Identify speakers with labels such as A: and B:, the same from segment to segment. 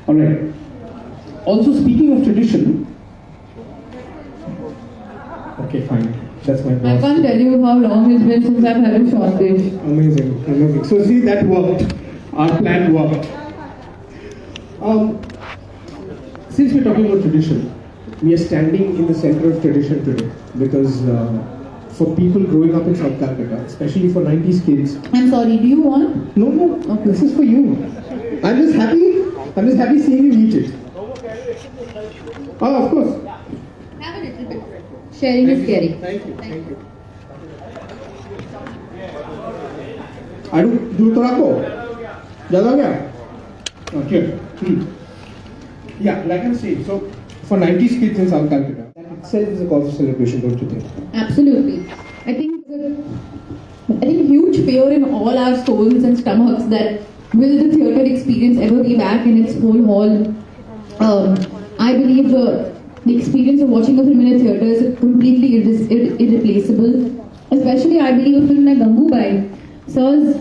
A: Alright. Also, speaking of tradition. Okay, fine. That's my boss.
B: I can't tell you how long it's been since I've had a short dish.
A: Amazing, amazing. So see, that worked. Our plan worked. Since we're talking about tradition, we are standing in the center of tradition today because for people growing up in South Calcutta, especially for 90s kids.
B: I'm sorry, do you want?
A: No,
B: Okay.
A: this is for you. I'm just happy seeing you eat it. Oh, of course.
B: Have a little bit. Sharing is caring.
A: Thank you. I do tobacco. Zyada ho gaya? Okay. Yeah, like I'm saying, so for 90s kids in South Calcutta, that itself is a cause of celebration, don't you think?
B: Absolutely. I think huge fear in all our souls and stomachs that will the theatre experience ever be back in its whole hall. I believe the experience of watching a film in a theatre is completely irreplaceable. Especially, I believe a film like Gangubai serves,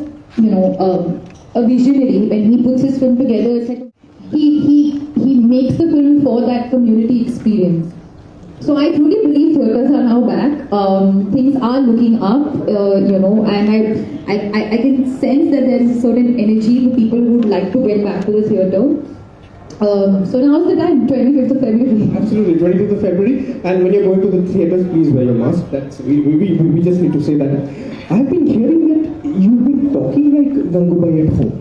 B: a visionary. When he puts his film together, it's like he makes the film for that community experience. So I truly believe theatres are now back. Things are looking up, and I can sense that there is a certain energy for people who would like to get back to the theatre. So now's the time, 25th of February.
A: Absolutely, 25th of February. And when you're going to the theatres, please wear your mask. We just need to say that. I've been hearing that you've been talking like Gangubai at home.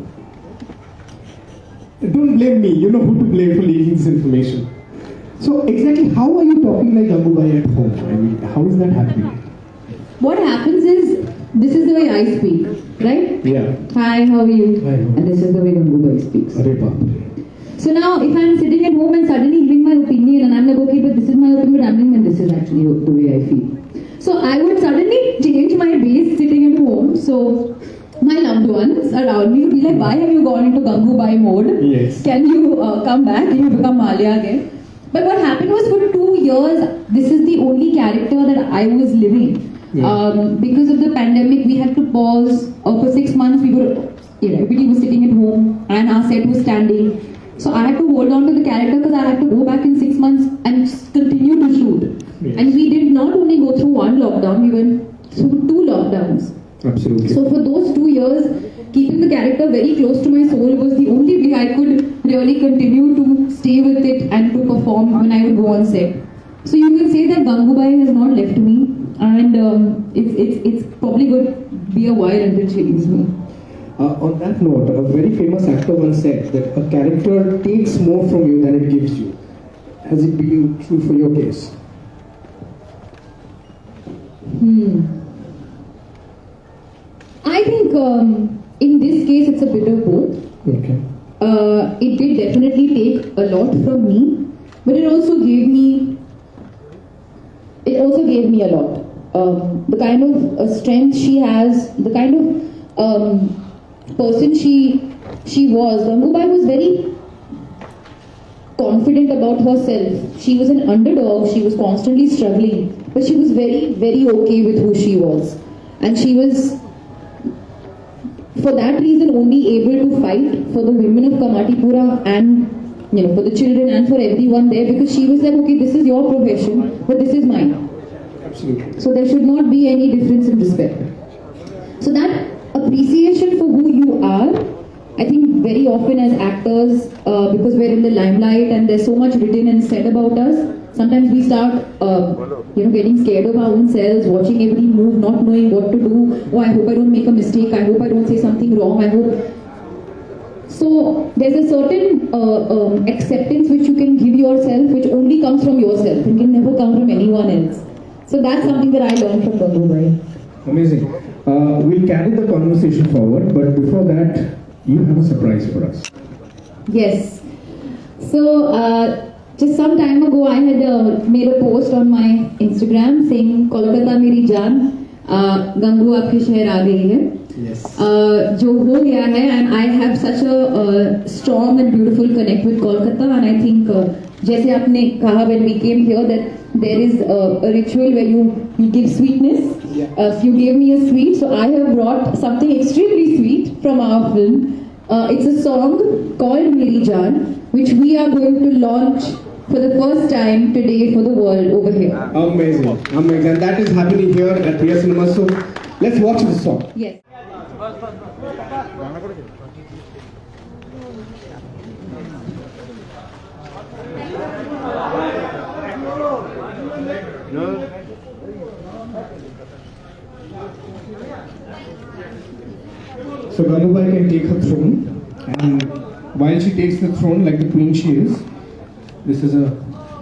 A: Don't blame me. You know who to blame for leaking this information. So exactly how are you talking like Gangubai at home? I mean, how is that happening?
B: What happens is, this is the way I speak, right?
A: Yeah.
B: Hi, how are you?
A: Hi.
B: And this is the way Gangubai speaks.
A: Arey baap.
B: So now, if I'm sitting at home and suddenly giving my opinion, and I'm like, okay, but this is my opinion, but I'm like, this is actually the way I feel. So I would suddenly change my base sitting at home. So my loved ones around me would be like, why have you gone into Gangubai mode?
A: Yes.
B: Can you come back? Can you become Aliaa again? But what happened was, for 2 years, this is the only character that I was living.
A: Yeah.
B: Because of the pandemic, we had to pause. For 6 months, everybody was sitting at home and our set was standing. So I had to hold on to the character because I had to go back in 6 months and continue to shoot.
A: Yes.
B: And we did not only go through one lockdown, we went through 2 lockdowns.
A: Absolutely.
B: So for those 2 years, keeping the character very close to my soul was the only way I could really continue to stay with it and to perform when I would go on set. So you can say that Gangubai has not left me, and it's probably going to be a while until she leaves me.
A: On that note, a very famous actor once said that a character takes more from you than it gives you. Has it been true for your case?
B: I think in this case it's a bit of both.
A: Okay.
B: It did definitely take a lot from me, but it also gave me a lot. The kind of strength she has, the kind of person she was. Gangubai was very confident about herself. She was an underdog. She was constantly struggling, but she was very, very okay with who she was, and she was, for that reason, only able to fight for the women of Kamatipura and for the children and for everyone there, because she was like, okay, this is your profession, but this is mine.
A: Absolutely.
B: So there should not be any difference in respect. So that appreciation for who you are, I think very often as actors, because we're in the limelight and there's so much written and said about us, sometimes we start getting scared of our own selves, watching every move, not knowing what to do. Oh, I hope I don't make a mistake, I hope I don't say something wrong, I hope. So there's a certain acceptance which you can give yourself, which only comes from yourself and can never come from anyone else. So that's something that I learned from Gangubai.
A: Amazing. We'll carry the conversation forward, but before that, you have a surprise for us.
B: Yes. So just some time ago, I had made a post on my Instagram saying, Kolkata meri jaan, Gangu aapke shehar aa gayi hai.
A: Yes.
B: Jo ho gaya hai, and I have such a strong and beautiful connect with Kolkata, and I think jaise aapne kaha when we came here that there is a ritual where you give sweetness.
A: Yeah.
B: You gave me a sweet, so I have brought something extremely sweet from our film. It's a song called Meri Jaan, which we are going to launch for the first time today for the world over here.
A: Amazing, amazing. And that is happening here at Priya Cinema. So let's watch the song.
B: Yes.
A: So Gangubai can take her throne, and while she takes the throne like the queen she is, this is a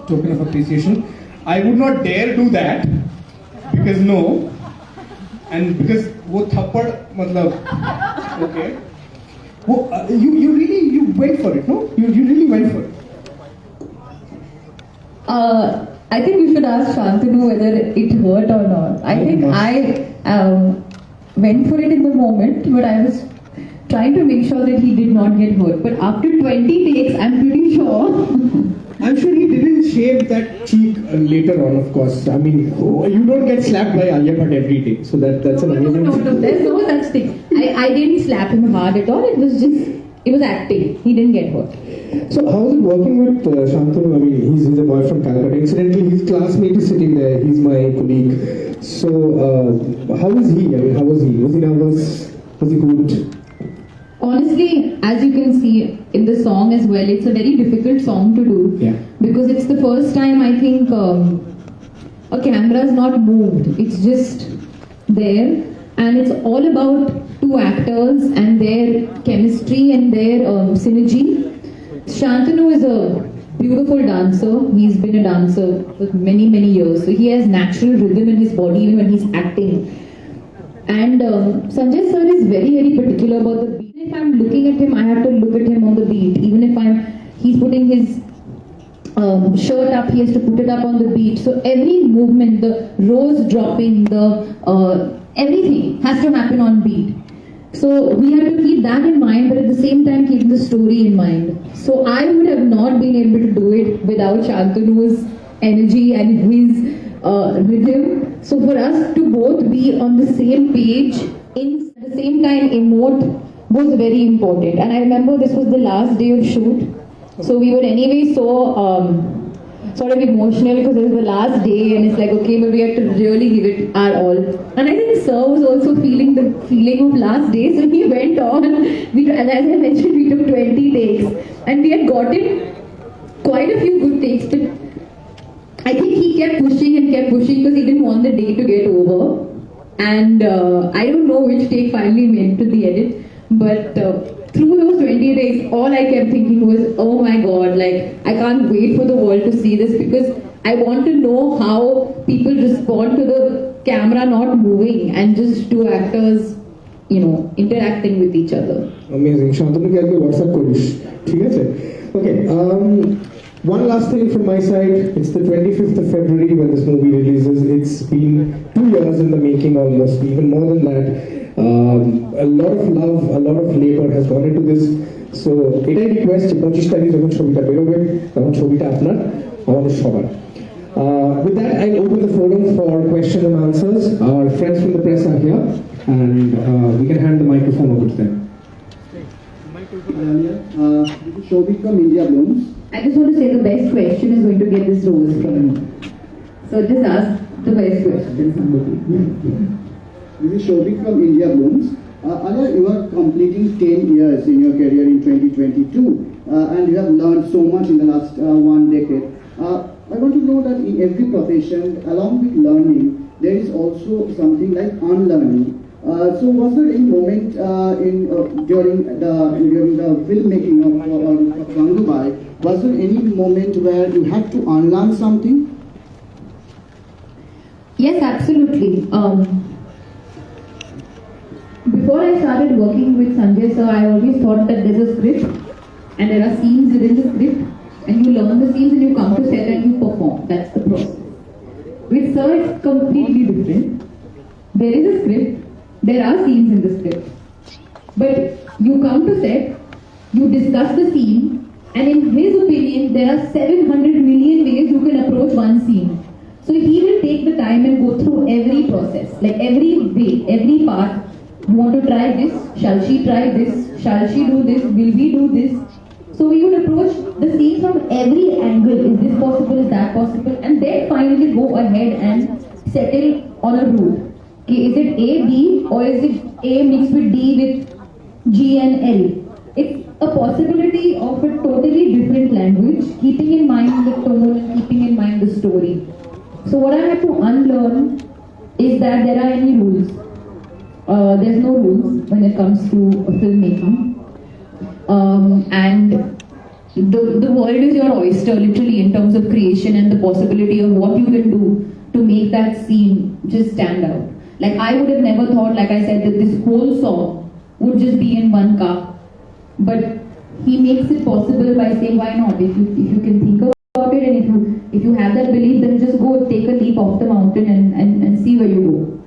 A: token of appreciation. I would not dare do that because no, and because वो थप्पड़ मतलब okay. You really went for it, no? You really went for it.
B: I think you should ask Shantanu whether it hurt or not. I think I went for it in the moment, but I was trying to make sure that he did not get hurt. But after 20 takes, I'm pretty sure.
A: I'm sure he didn't shave that cheek later on, of course. I mean, you don't get slapped by Aliaa Bhatt every day, so that's an amazing
B: No, there's no such thing. I didn't slap him hard at all. It was acting. He didn't get hurt.
A: So how is it working with Shantanu? I mean, he's a boy from Kolkata. Incidentally, his classmate is sitting there. He's my colleague. So how is he? I mean, how was he? Was he nervous? Was he good?
B: Honestly, as you can see in the song as well, it's a very difficult song to do.
A: Yeah.
B: Because it's the first time I think a camera is not moved. It's just there. And it's all about two actors and their chemistry and their synergy. Shantanu is a beautiful dancer. He's been a dancer for many, many years. So he has natural rhythm in his body even when he's acting. And Sanjay sir is very, very particular about the beat. If I'm looking at him, I have to look at him on the beat. Even if he's putting his shirt up, he has to put it up on the beat. So every movement, the rose dropping, everything has to happen on beat. So we have to keep that in mind, but at the same time keep the story in mind. So I would have not been able to do it without Shantanu's energy and his rhythm. So for us to both be on the same page, at the same time emote, was very important. And I remember this was the last day of shoot. So we were anyway so sort of emotional because it was the last day and it's like, okay, but we have to really give it our all. And I think Sir was also feeling the feeling of last day, so he went on. And as I mentioned, we took 20 takes and we had gotten quite a few good takes, but I think he kept pushing because he didn't want the day to get over. And I don't know which take finally made to the edit, but through those 20 days, all I kept thinking was, oh my god, like, I can't wait for the world to see this because I want to know how people respond to the camera not moving and just two actors, interacting with each other.
A: Amazing. Shantanu ke aage WhatsApp korish. ठीक है? Okay. One last thing from my side. It's the 25th of February when this movie releases. It's been 2 years in the making almost, even more than that. A lot of love, a lot of labor has gone into this. So, এটাই request, 25 তারিখ যখন ছবিটা বেরোবে, তখন ছবিটা আপনার, আমাদের সবার. With that, I'll open the forum for questions and answers. Our friends from the press are here, and we can hand the microphone over to them.
C: This is Shobik from India Blooms.
B: I just want to say the best question is going to get this rose from me. So just ask the best question, somebody.
C: This is Shobik from India Blooms. Aliaa, you are completing 10 years in your career in 2022 and you have learned so much in the last 1 decade. I want to know that in every profession, along with learning, there is also something like unlearning. So was there any moment during the filmmaking of Gangubai, was there any moment where you had to unlearn something?
B: Yes, absolutely. Before I started working with Sanjay sir, I always thought that there's a script and there are scenes within the script and you learn the scenes and you come to set and you perform. That's the process. With sir, it's completely different. There is a script, there are scenes in the script. But you come to set, you discuss the scene, and in his opinion, there are 700 million ways you can approach one scene. So he will take the time and go through every process, like every way, every part. You want to try this? Shall she try this? Shall she do this? Will we do this? So we would approach the scene from every angle. Is this possible? Is that possible? And then finally go ahead and settle on a route. Okay, is it A, B, or is it A mixed with D with G and L? It's a possibility of a totally different language, keeping in mind the tone and keeping in mind the story. So what I have to unlearn is that there are any rules. There's no rules when it comes to filmmaking. And the world is your oyster, literally, in terms of creation and the possibility of what you can do to make that scene just stand out. Like, I would have never thought, like I said, that this whole song would just be in one car. But he makes it possible by saying, why not? If you can think about it, and if you have that belief, then just go take a leap off the mountain and see where you go.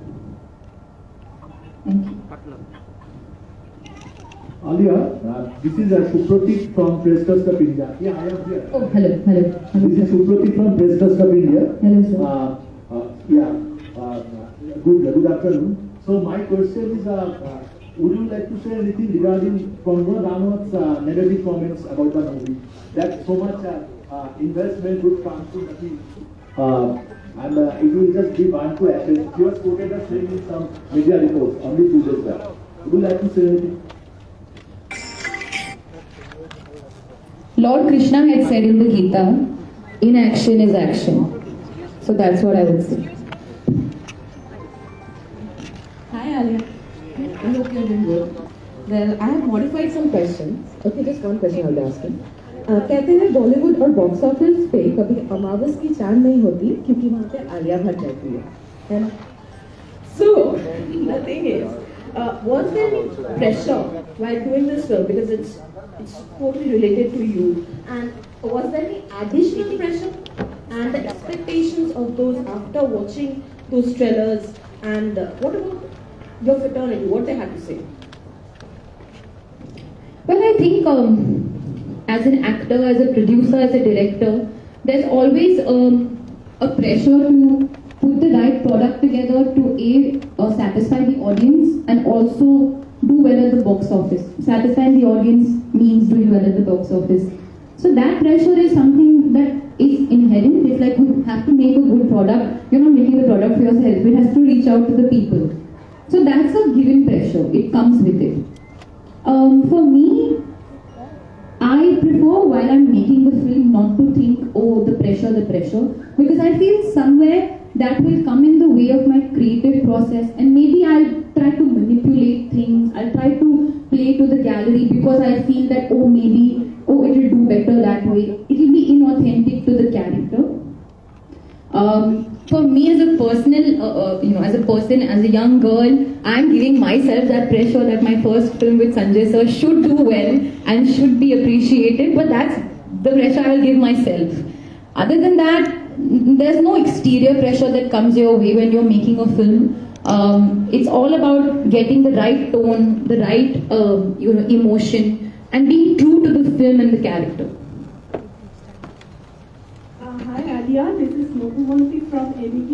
B: Thank you.
D: Aliaa, this is Supratik from Press Trust of India. Yeah, I am here.
B: Oh, hello.
D: This is Supratik from Press Trust of India.
B: Hello, sir.
D: Good afternoon. So my question is, would you like to say anything regarding Kangana Ranaut's negative comments about the movie? That so much investment would come to nothing, and it will just be burned to ashes. She was quoted as saying in some media reports only 2 days back. Would you like to say anything?
B: Lord Krishna had said in the Gita, inaction is action. So that's what I would say.
E: Hi Aliaa, I hope you're doing good. Well, I have modified some questions. Okay, just one question I'll be asking. कहते हैं बॉलीवुड और box office पे कभी अमावस की चांद नहीं होती क्योंकि वहाँ पे आलिया भट्ट रहती है ना? So the thing is, was there any pressure while doing this film, because it's totally related to you, and was there any additional pressure and the expectations of those after watching those trailers, and what about your fraternity, what they had to say?
B: Well, I think as an actor, as a producer, as a director, there's always a pressure to put the right product together to satisfy the audience and also do well at the box office. Satisfying the audience means doing well at the box office. So that pressure is something that is inherent. It's like you have to make a good product. You're not making the product for yourself. It has to reach out to the people. So that's a given pressure. It comes with it. For me, I prefer while I'm making the film not to think, oh, the pressure, because I feel somewhere that will come in the way of my creative process, and maybe I'll try to manipulate things, I'll try to play to the gallery because I feel that, it will do better that way. It will be inauthentic to the character. For me as a personal, as a young girl, I'm giving myself that pressure that my first film with Sanjay sir should do well and should be appreciated, but that's the pressure I will give myself. Other than that, there's no exterior pressure that comes your way when you're making a film. It's all about getting the right tone, the right emotion, and being true to the film and the character.
F: Hi Aliaa, this is Mokumonti from ABP.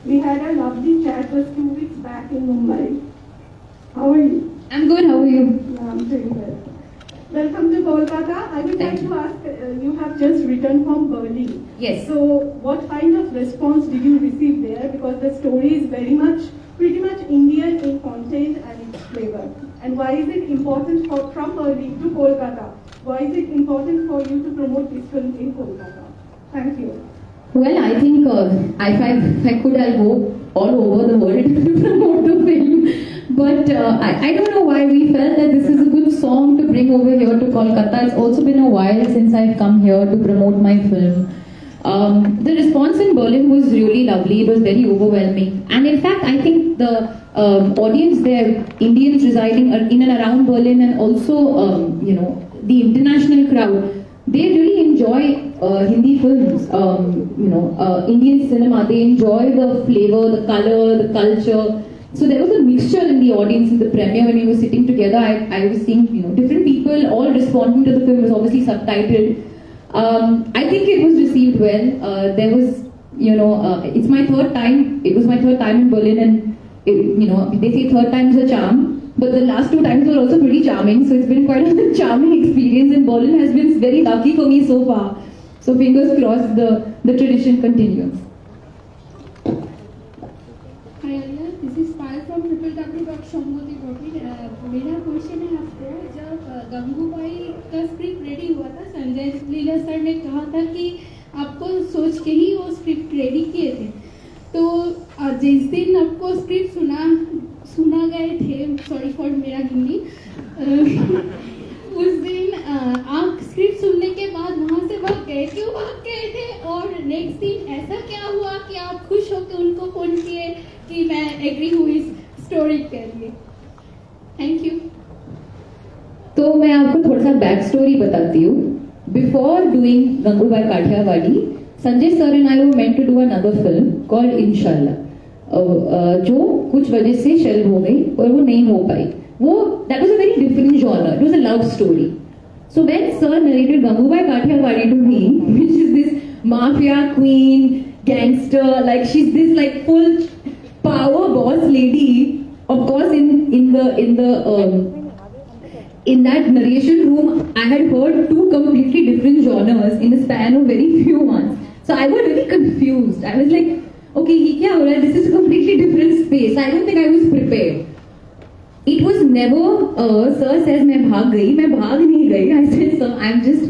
F: We had a lovely chat just 2 weeks back in Mumbai. How are you?
B: I'm good, how are you?
F: Yeah, I'm doing well. Welcome to Kolkata. I would like to ask, you have just returned from Berlin.
B: Yes.
F: So what kind of response did you receive there? Because the story is pretty much Indian in content and its flavor. And why is it important from Berlin to Kolkata? Why is it important for you to promote this film in Kolkata? Thank you.
B: Well, I think if I could, I'll go all over the world to promote the film. But I don't know why we felt that this is a good song to bring over here to Kolkata. It's also been a while since I've come here to promote my film. The response in Berlin was really lovely. It was very overwhelming. And in fact, I think the audience there, Indians residing in and around Berlin, and also, the international crowd, they really enjoy Hindi films, Indian cinema. They enjoy the flavor, the color, the culture. So there was a mixture in the audience in the premiere when we were sitting together. I was seeing, different people all responding to the film. It was obviously subtitled. I think it was received well. There was, it's my third time. It was my third time in Berlin, and they say third time's a charm. but the last 2 times were also pretty charming. So it's been quite a charming experience, and Berlin has been very lucky for me so far. So fingers crossed the tradition continues.
G: Hi Aliaa, this is Pal from www.showhouse.in. मेरा question है आपको, जब गंगूबाई का script ready हुआ था, Sanjay Leela sir ने कहा था कि आपको सोच के ही वो स्क्रिप्ट रेडी किए थे. तो जिस दिन आपको स्क्रिप्ट सुना गए थे, सॉरी फॉर मेरा हिंदी, उस दिन आप स्क्रिप्ट सुनने के बाद वहाँ से भाग गए, क्यों भाग गए थे? और नेक्स्ट दिन ऐसा क्या हुआ कि आप खुश होकर उनको फोन किए कि मैं एग्री हूँ इस स्टोरी के लिए? Thank you.
B: तो मैं आपको थोड़ा सा बैक स्टोरी बताती हूँ. Before doing Gangubai Kathiawadi, Sanjay sir and I were meant to do another film called Inshallah, जो कुछ वजह से शेल्व हो गई और वो नहीं हो पाई. वो that was a very different genre. It was a love story. So when sir narrated Gangubai Kathiawadi to me, which is this mafia queen, gangster, like she's this like full power boss lady. Of course, in that narration room, I had heard 2 completely different genres in a span of very few months. So I got very confused. I was like, okay, ये क्या हो रहा है? This is a completely different space. I don't think I was prepared. It was never, sir says मैं भाग नहीं गई. I said, sir, I'm just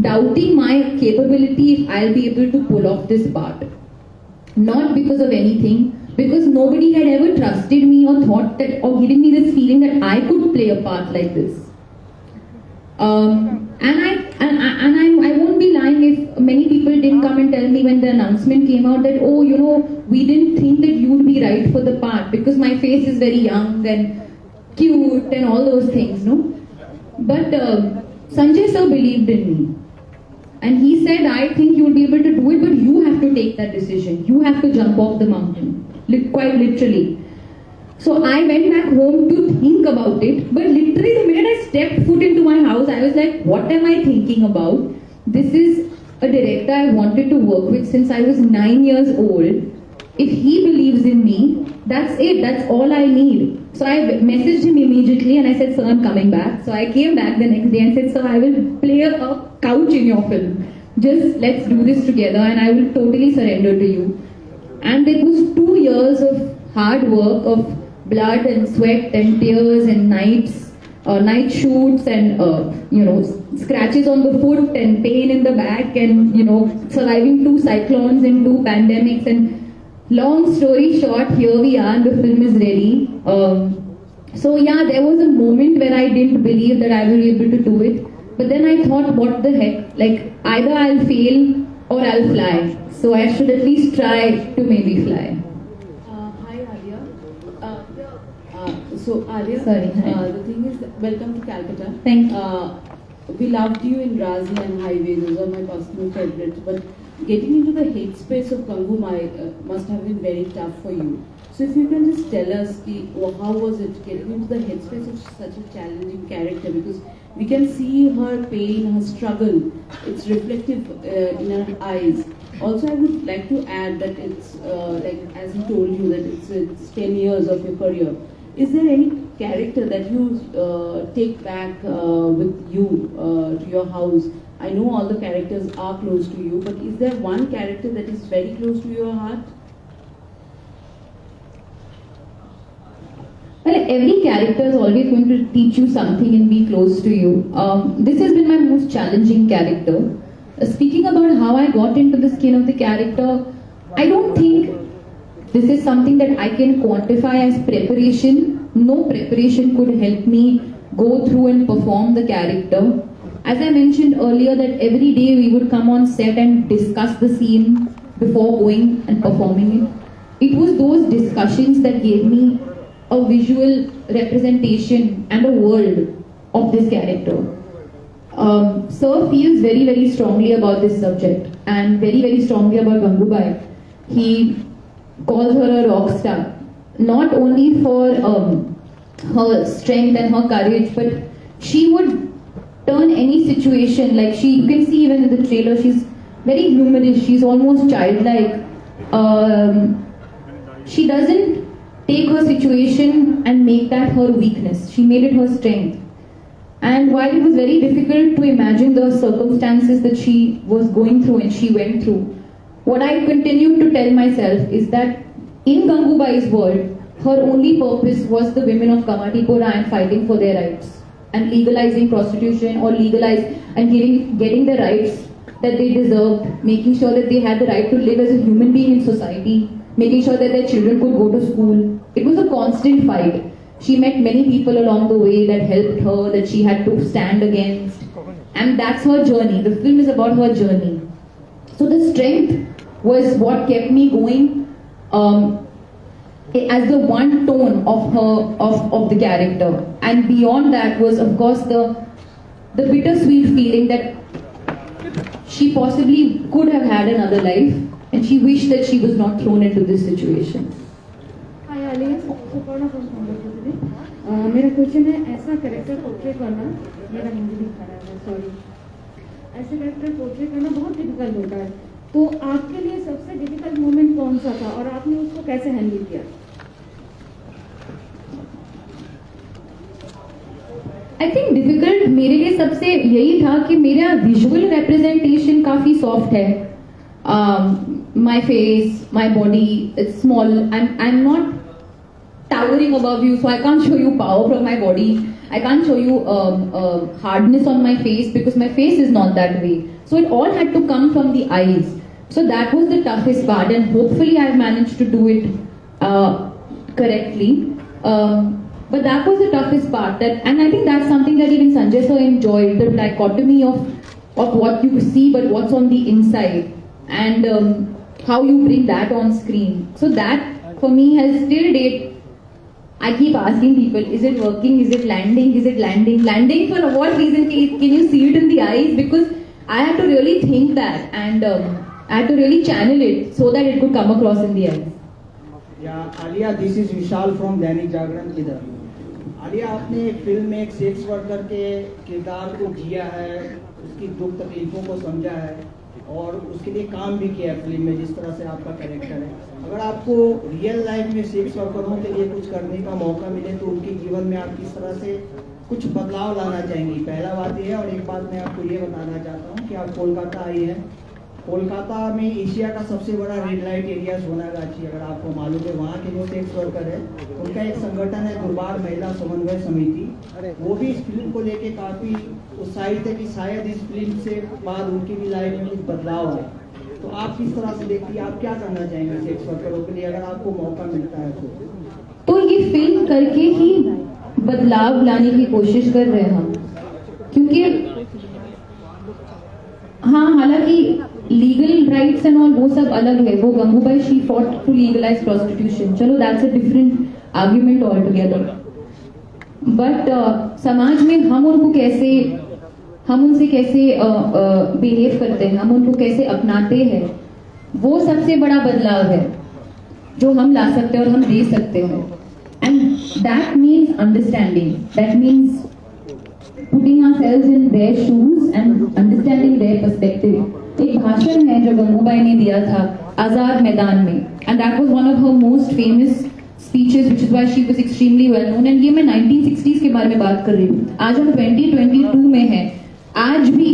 B: doubting my capability if I'll be able to pull off this part. Not because of anything, because nobody had ever trusted me or thought that, or given me this feeling that I could play a part like this. And I won't be lying if many people didn't come and tell me when the announcement came out that, oh, you know, we didn't think that you'd be right for the part because my face is very young and cute and all those things, no? But Sanjay sir believed in me. And he said, I think you'll be able to do it, but you have to take that decision. You have to jump off the mountain, quite literally. So I went back home to think about it, but literally the minute I stepped foot into my house, I was like, what am I thinking about? This is a director I wanted to work with since I was 9 years old. If he believes in me, that's it, that's all I need. So I messaged him immediately and I said, sir, I'm coming back. So I came back the next day and said, sir, I will play a couch in your film. Just let's do this together and I will totally surrender to you. And it was 2 years of hard work, of blood and sweat and tears and night shoots and scratches on the foot and pain in the back and surviving 2 cyclones and 2 pandemics. And long story short, here we are, the film is ready. So yeah, there was a moment where I didn't believe that I will be able to do it. But then I thought, what the heck, like either I'll fail or I'll fly. So I should at least try to maybe fly.
H: Hi Aliaa. So Aliaa,
B: Sorry, hi.
H: the thing is, welcome to Calcutta.
B: Thank you.
H: We loved you in Razi and Highway, those are my personal favorites. But getting into the headspace of Gangubai must have been very tough for you. So if you can just tell us, how was it getting into the headspace of such a challenging character? Because we can see her pain, her struggle. It's reflective in her eyes. Also, I would like to add that it's like as he told you that it's 10 years of your career. Is there any character that you take back with you to your house? I know all the characters are close to you, but is there one character that is very close to your heart?
B: Well, every character is always going to teach you something and be close to you. This has been my most challenging character. Speaking about how I got into the skin of the character, I don't think this is something that I can quantify as preparation. No preparation could help me go through and perform the character. As I mentioned earlier, that every day we would come on set and discuss the scene before going and performing it. It was those discussions that gave me a visual representation and a world of this character. Sir feels very, very strongly about this subject and very, very strongly about Gangubai. He calls her a rock star, not only for her strength and her courage, but she would turn any situation, like you can see even in the trailer, she's very humorous, she's almost childlike. She doesn't take her situation and make that her weakness. She made it her strength. And while it was very difficult to imagine the circumstances that she was going through and she went through, what I continued to tell myself is that in Gangubai's world, her only purpose was the women of Kamatikora and fighting for their rights and legalizing prostitution or getting the rights that they deserved, making sure that they had the right to live as a human being in society, making sure that their children could go to school. It was a constant fight. She met many people along the way that helped her, that she had to stand against. And that's her journey. The film is about her journey. So the strength was what kept me going as the one tone of the character. And beyond that was, of course, the bittersweet feeling that she possibly could have had another life and she wished that she was not thrown into this situation.
I: Hi Aliaa, Suparna from Kolkata. मेरा question है, ऐसा character portrait करना, मेरा हिंदी भी खराब है, sorry, ऐसे character portrait करना बहुत डिफिकल्ट होता है, तो आपके लिए सबसे डिफिकल्ट मोमेंट कौन सा था और आपने उसको कैसे हैंडल किया?
B: आई थिंक डिफिकल्ट मेरे लिए सबसे यही था कि मेरा विजुअल रिप्रेजेंटेशन काफी सॉफ्ट है. My face, my body, it's small. I'm not towering above you, so I can't show you power from my body. I can't show you hardness on my face because my face is not that way. So it all had to come from the eyes. So that was the toughest part, and hopefully I've managed to do it correctly. But that was the toughest part. And I think that's something that even Sanjay sir enjoyed, the dichotomy of what you see but what's on the inside, and how you bring that on screen. So that for me has still date. I keep asking people, is it working? Is it landing? Is it landing? Landing for what reason? Can you see it in the eyes? Because I had to really think that, and I had to really channel it so that it could come across in the eyes.
J: Yeah, Aliaa, this is Vishal from Dainik Jagran इधर. आलिया, आपने film में एक sex worker के किरदार को जिया है, उसकी दुख तकलीफों को समझा है और उसके लिए काम भी किया है फिल्म में, जिस तरह से आपका कैरेक्टर है. अगर आपको रियल लाइफ में सेक्स वर्करों के लिए कुछ करने का मौका मिले तो उनके जीवन में आप किस तरह से कुछ बदलाव लाना चाहेंगी? पहला बात ये है. और एक बात मैं आपको ये बताना चाहता हूँ कि आप कोलकाता आई हैं. कोलकाता में एशिया का सबसे बड़ा रेड लाइट एरिया सोनागाछी, अगर आपको मालूम है, वहाँ के जो सेक्स वर्कर है उनका एक संगठन है दुर्बार महिला समन्वय समिति. वो भी इस फिल्म को लेके काफ़ी उत्साहित है कि शायद इस फिल्म से बाद उनकी भी लाइफ में कुछ बदलाव आए. तो आप किस तरह से देखती हैं, आप क्या करना चाहेंगे सेक्स वर्करों के लिए अगर आपको मौका मिलता है
B: तो ये फिल्म करके ही बदलाव लाने की कोशिश कर रहे हैं हम. क्योंकि हाँ, हालांकि लीगल राइट्स एंड ऑल वो सब अलग है. वो Gangubai she fought to legalize prostitution, चलो that's a different argument altogether. But समाज में हम उनसे कैसे बिहेव करते हैं, हम उनको कैसे अपनाते हैं, वो सबसे बड़ा बदलाव है जो हम ला सकते हैं और हम दे सकते हैं. And that means understanding, that means putting ourselves in their shoes and understanding their perspective. एक भाषण है जो गंगूबाई ने दिया था आजाद मैदान में, and that was one of her most famous speeches, which is why she was extremely well known. and ये मैं 1960s के बारे में बात कर रही हूँ. आज हम 2022 में हैं. आज भी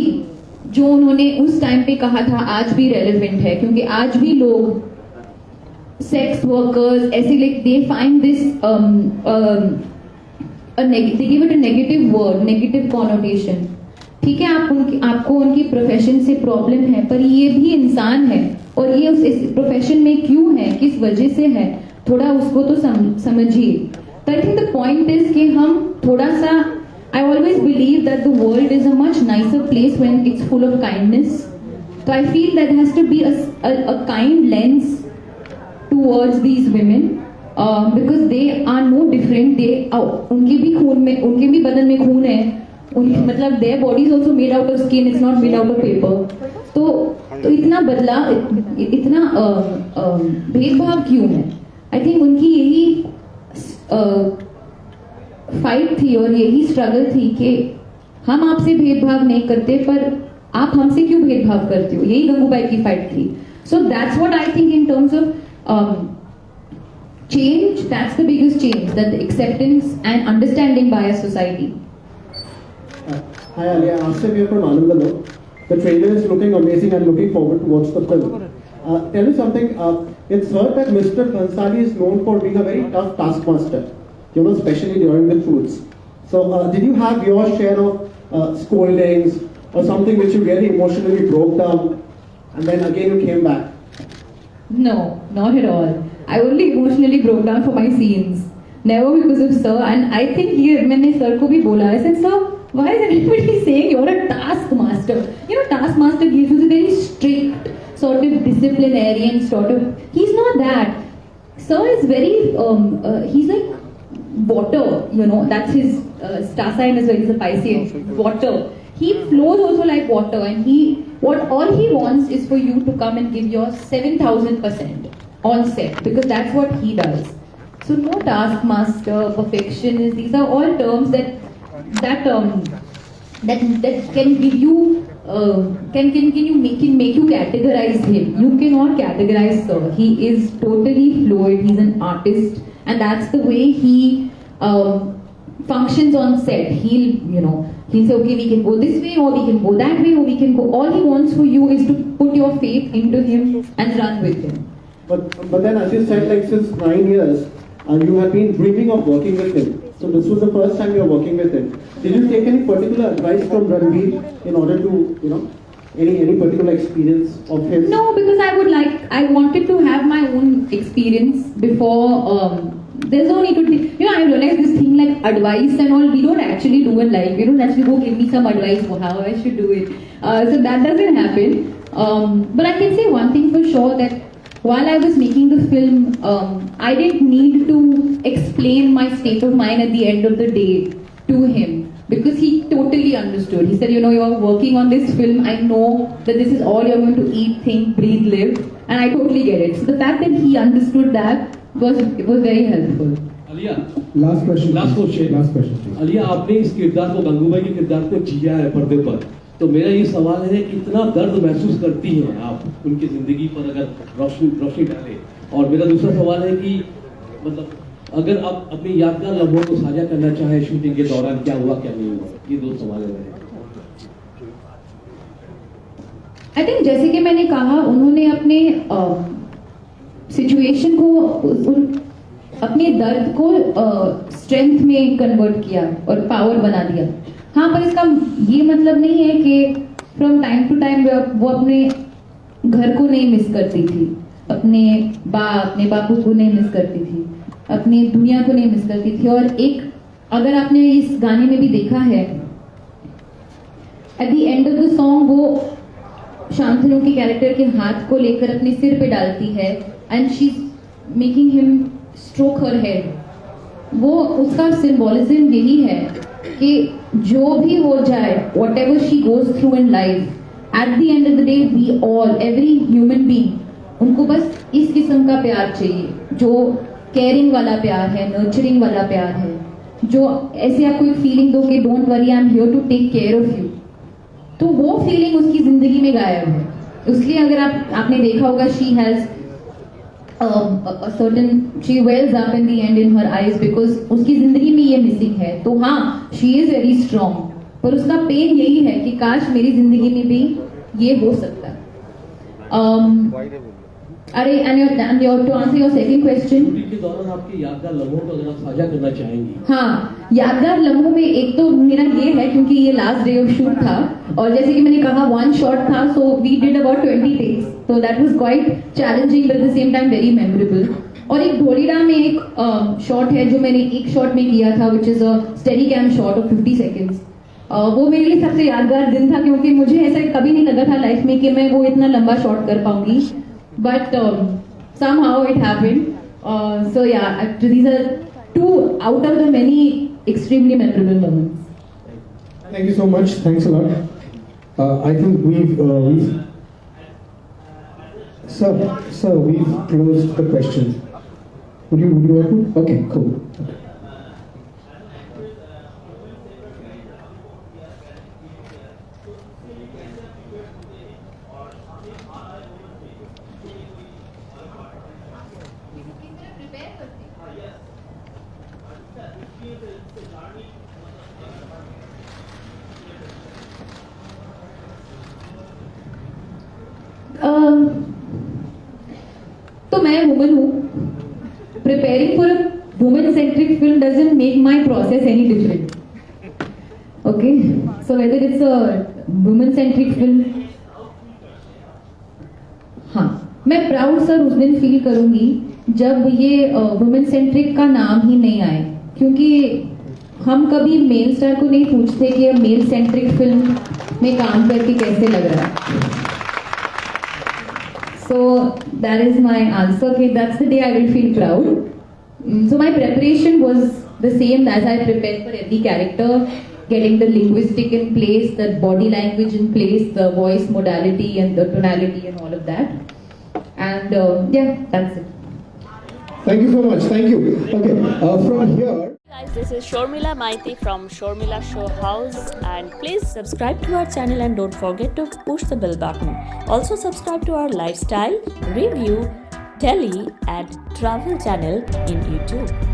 B: जो उन्होंने उस टाइम पे कहा था आज भी रेलेवेंट है, क्योंकि आज भी लोग सेक्स वर्कर्स ऐसे they find this they give it a negative word, negative connotation. ठीक है, आपको उनकी प्रोफेशन से प्रॉब्लम है, पर ये भी इंसान है और ये उस प्रोफेशन में क्यों है, किस वजह से है, थोड़ा उसको तो समझिए. तो I think the point is कि हम थोड़ा सा, I always believe that the world is a much nicer place when it's full of kindness. So I feel that there has to be a kind lens towards these women. Because they are no different. उनके भी खून में, उनके भी बदन में खून है, मतलब their body is also made out of skin, it's not made out of paper. तो इतना बदलाव, इतना भेदभाव क्यों है? I think उनकी यही फाइट थी और यही स्ट्रगल थी कि हम आपसे भेदभाव नहीं करते, पर आप हमसे क्यों भेदभाव करते हो. यही गंगूबाई की फाइट थी. So that's what I think in terms of change, that's the biggest change, that the acceptance and understanding by a society.
K: Hi Aliaa, Asif here from Anandalo. The trailer is looking amazing and looking forward to watch the film. Tell me something, it's heard that Mr. Bhansali is known for being a very tough taskmaster, especially during the shoots. So did you have your share of scoldings or something which you really emotionally broke down and then again you came back?
B: No, not at all. I only emotionally broke down for my scenes. Never because of sir. And I think here, when I sir ko bhi bola, I said, sir, why is everybody saying you're a taskmaster? Taskmaster gives you a very strict, sort of disciplinarian sort of. He's not that. Sir is very, he's like water, that's his star sign as well, he's a Pisces, water. He flows also like water, and all he wants is for you to come and give your 7,000% on set, because that's what he does. So no taskmaster, perfectionist, these are all terms that can give you, can make you categorize him. You cannot categorize sir. He is totally fluid. He's an artist, and that's the way he functions on set. He'll say, okay, we can go this way, or we can go that way, or we can go. All he wants for you is to put your faith into him and run with him.
K: But then, as you said, like since 9 years, you have been dreaming of working with him. So this was the first time you were working with him. Did you take any particular advice from Ranbir in order to, any particular experience of his?
B: No, because I wanted to have my own experience before. There's no need to, I realized this thing like advice and all, we don't actually do in life. We don't actually go give me some advice for how I should do it. So that doesn't happen. But I can say one thing for sure, that while I was making the film, I didn't need to explain my state of mind at the end of the day to him, because he totally understood. He said, you're working on this film, I know that this is all you're going to eat, think, breathe, live, and I totally get it. So the fact that he understood that was very helpful.
L: Aliaa,
A: Last question.
L: Aliaa, आपने इस किरदार को, गंगूबाई के किरदार को जिया है पर्दे पर, तो मेरा ये सवाल है कि इतना दर्द महसूस करती हैं आप उनकी जिंदगी पर अगर रोशनी डालें, और मेरा दूसरा सवाल है कि मतलब अगर आप अपनी यादगार लम्हों को साझा करना चाहें शूटिंग के दौरान, क्या हुआ क्या नहीं हुआ, ये दो सवाल हैं।
B: आई थिंक जैसे कि मैंने कहा, उन्होंने अपने सिचुएशन को, अपने दर्द को स्ट्रेंथ में कन्वर्ट किया और पावर बना दिया। हाँ, पर इसका ये मतलब नहीं है कि फ्रॉम टाइम टू टाइम वो अपने घर को नहीं मिस करती थी, अपने बापू को नहीं मिस करती थी, अपनी दुनिया को नहीं मिस करती थी। और एक, अगर आपने इस गाने में भी देखा है, eight the end of the song वो शांतनु के कैरेक्टर के हाथ को लेकर अपने सिर पे डालती है, and she is making him stroke her head. वो उसका सिंबॉलिज्म यही है कि जो भी हो जाए, whatever she goes through in life, at the end of the day we all, every human being, उनको बस इस किस्म का प्यार चाहिए, जो केयरिंग वाला प्यार है, नर्चरिंग वाला प्यार है, जो ऐसे आपको एक फीलिंग दो कि don't worry, I am here to take care of you. तो वो फीलिंग उसकी जिंदगी में गायब है। इसलिए अगर आपने देखा होगा, she has a certain, she wells up in the end in her eyes, because उसकी जिंदगी में ये मिसिंग है। तो हाँ, she is very strong, पर उसका पेन यही है कि काश मेरी जिंदगी में भी ये हो सकता। अरे, and to answer your second question,
L: shooting के दौरान आपके यादगार लम्हों को अगर आप साझा करना चाहेंगी?
B: हाँ, यादगार लम्हों में एक तो मेरा ये है, क्योंकि ये लास्ट डे ऑफ शूट था, और जैसे कि मैंने कहा 1 शॉट था, so we did about 20 takes, so that was quite challenging but at the same time very memorable. और एक ढोलीडा में एक शॉट है जो मैंने एक शॉट में किया था, which is a steady cam shot of 50 seconds. वो मेरे लिए सबसे यादगार दिन था, क्योंकि मुझे ऐसा कभी नहीं लगा था लाइफ में कि मैं वो इतना लंबा शॉट कर पाऊंगी, but somehow it happened. So yeah, these are 2 out of the many extremely memorable moments.
A: Thank you so much. Thanks a lot. I think we've Sir, we've closed the questions. Would you want to? Okay, cool. Okay.
B: prepare करती मैं woman हूँ, preparing for a woman-centric film doesn't make my process any different. Okay, so whether it's a woman-centric film, हाँ, मैं proud sir उस दिन feel करूंगी जब ये वुमेन सेंट्रिक का नाम ही नहीं आए, क्योंकि हम कभी मेल स्टार को नहीं पूछते कि अब मेल सेंट्रिक फिल्म में काम करके कैसे लग रहा है. So that is my answer. Okay, that's the day I will feel proud. So my preparation was the same as I prepared for every character, getting the linguistic in place, the body language in place, the voice modality and the tonality and all of that. And yeah, that's it.
A: Thank you so much. Thank you. Okay, from here.
M: Guys, this is Sharmila Maiti from Sharmila Showhouse, and please subscribe to our channel and don't forget to push the bell button. Also subscribe to our lifestyle, review, Delhi and travel channel in YouTube.